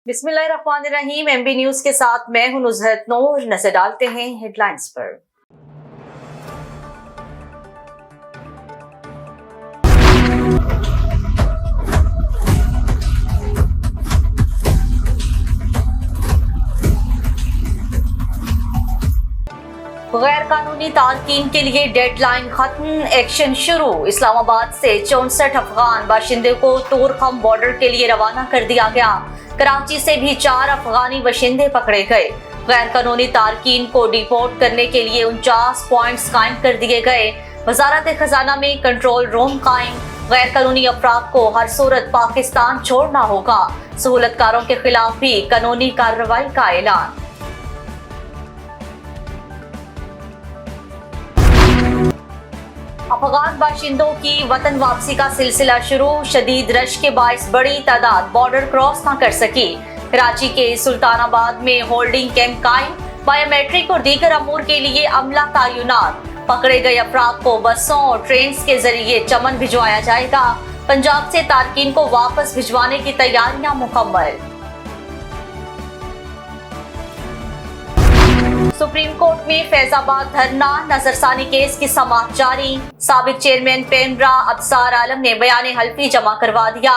बिस्मिल्लाहिर्रहमानिर्रहीम। MB news के साथ मैं हूं नुज़हत नूर। नजर डालते हैं हेडलाइंस पर। गैर कानूनी तारकीन के लिए डेडलाइन खत्म, एक्शन शुरू। इस्लामाबाद से 64 अफगान बाशिंदे को तोरखम बॉर्डर के लिए रवाना कर दिया गया। कराची से भी 4 अफगानी बाशिंदे पकड़े गए। गैर कानूनी तारकीन को डिपोर्ट करने के लिए 49 पॉइंट्स कायम कर दिए गए। वजारत खजाना में कंट्रोल रूम कायम। गैर कानूनी अफराद को हर सूरत पाकिस्तान छोड़ना होगा। सहूलतकारों के खिलाफ भी कानूनी कार्रवाई का ऐलान। अफगान बाशिंदों की वतन वापसी का सिलसिला शुरू। शदीद रश के बाइस बड़ी तादाद बॉर्डर क्रॉस न कर सकी। कराची के सुल्तानाबाद में होल्डिंग कैंप कायम। बायोमेट्रिक और दीगर अमूर के लिए अमला तैनात। पकड़े गए अफराद को बसों और ट्रेन के जरिए चमन भिजवाया जाएगा। पंजाब से तारकीन को वापस भिजवाने की तैयारियां मुकम्मल। सुप्रीम कोर्ट में फैजाबाद धरना, नजरसानी केस की समाअत जारी। साबिक चेयरमैन पेमरा अब्सार आलम ने बयान हल्फी जमा करवा दिया।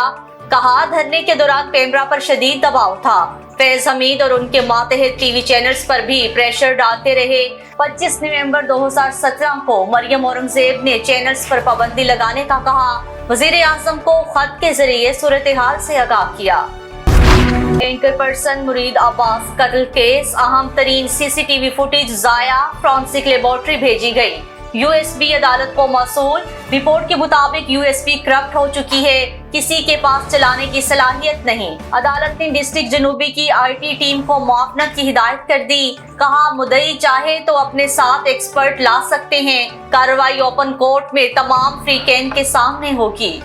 कहा, धरने के दौरान पेमरा पर शदीद दबाव था। फैज हमीद और उनके मातहत टीवी चैनल्स पर भी प्रेशर डालते रहे। 25 नवंबर 2017 को मरियम औरंगजेब ने चैनल्स पर पाबंदी लगाने का कहा। वजीर आजम को खत के जरिए सूरत हाल से आगाह किया। एंकर पर्सन मुरीद अब्बास कत्ल केस, अहम तरीन सीसीटीवी फुटेज जाया, फॉरेंसिक लेबोरेटरी भेजी गई। यूएसबी अदालत को मौसूल। रिपोर्ट के मुताबिक यूएसबी करप्ट हो चुकी है, किसी के पास चलाने की सलाहियत नहीं। अदालत ने डिस्ट्रिक्ट जनूबी की आईटी टीम को मुआवनत की हिदायत कर दी। कहा, मुद्दई चाहे तो अपने साथ एक्सपर्ट ला सकते हैं। कार्रवाई ओपन कोर्ट में तमाम फ्री कैंप के सामने होगी।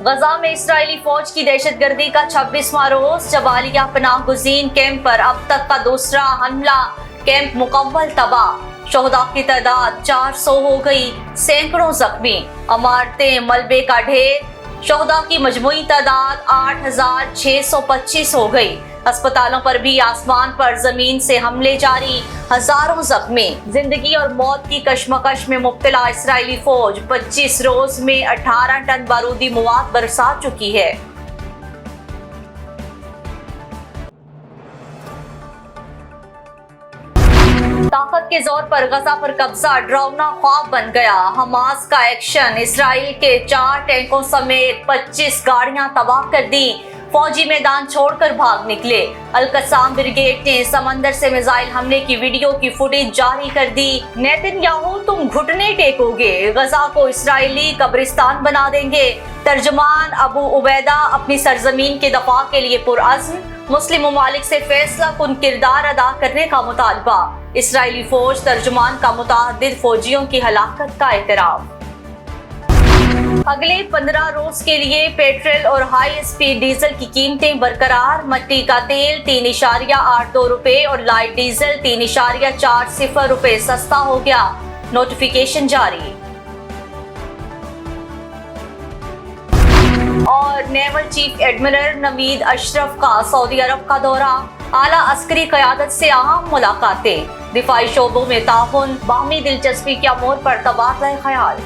गजा में इस्राएली फौज की दहशतगर्दी का 26वां रोज। जबालिया पनाह गुज़ीन कैंप पर अब तक का दूसरा हमला। कैंप मुकम्मल तबाह। शोहदा की तादाद 400 हो गई, सैकड़ों जख्मी। इमारतें मलबे का ढेर। शोहदा की मजमूई तादाद 8625 हो गई। अस्पतालों पर भी आसमान पर जमीन से हमले जारी, हजारों जख्मी। जिंदगी और मौत की कशमकश में मुब्तला इस्राएली फौज 25 रोज में 18 टन बारूदी मवाद बरसा चुकी है। ताकत के जोर पर गजा पर कब्जा डरावना ख्वाब बन गया। हमास का एक्शन, इसराइल के 4 टैंकों समेत 25 गाड़ियां तबाह कर दी। फौजी मैदान छोड़कर भाग निकले। अल-कसाम ब्रिगेड ने समंदर से मिसाइल हमले की वीडियो की फुटेज जारी कर दी। नेतन्याहू, तुम घुटने टेकोगे, गजा को इस्राएली कब्रिस्तान बना देंगे। तर्जुमान अबू उबैदा, अपनी सरजमीन के दफा के लिए पुरअज़्म। मुस्लिम ममालिक से फैसला कुन किरदार अदा करने का मुतालबा। इस्राएली फौज तर्जुमान का मुतअद्दिद फौजियों की हलाकत का एतराफ। अगले 15 रोज के लिए पेट्रोल और हाई स्पीड डीजल की कीमतें बरकरार। मट्टी का तेल 3.82 रुपए और लाइट डीजल 3.40 रुपए सस्ता हो गया। नोटिफिकेशन जारी। और naval chief admiral Naveed Ashraf का सऊदी अरब का दौरा। आला अस्करी क़यादत से अहम मुलाकातें। दिफाई शोबों में ताउन, बाहमी दिलचस्पी के अमूर पर तबादला ख्याल।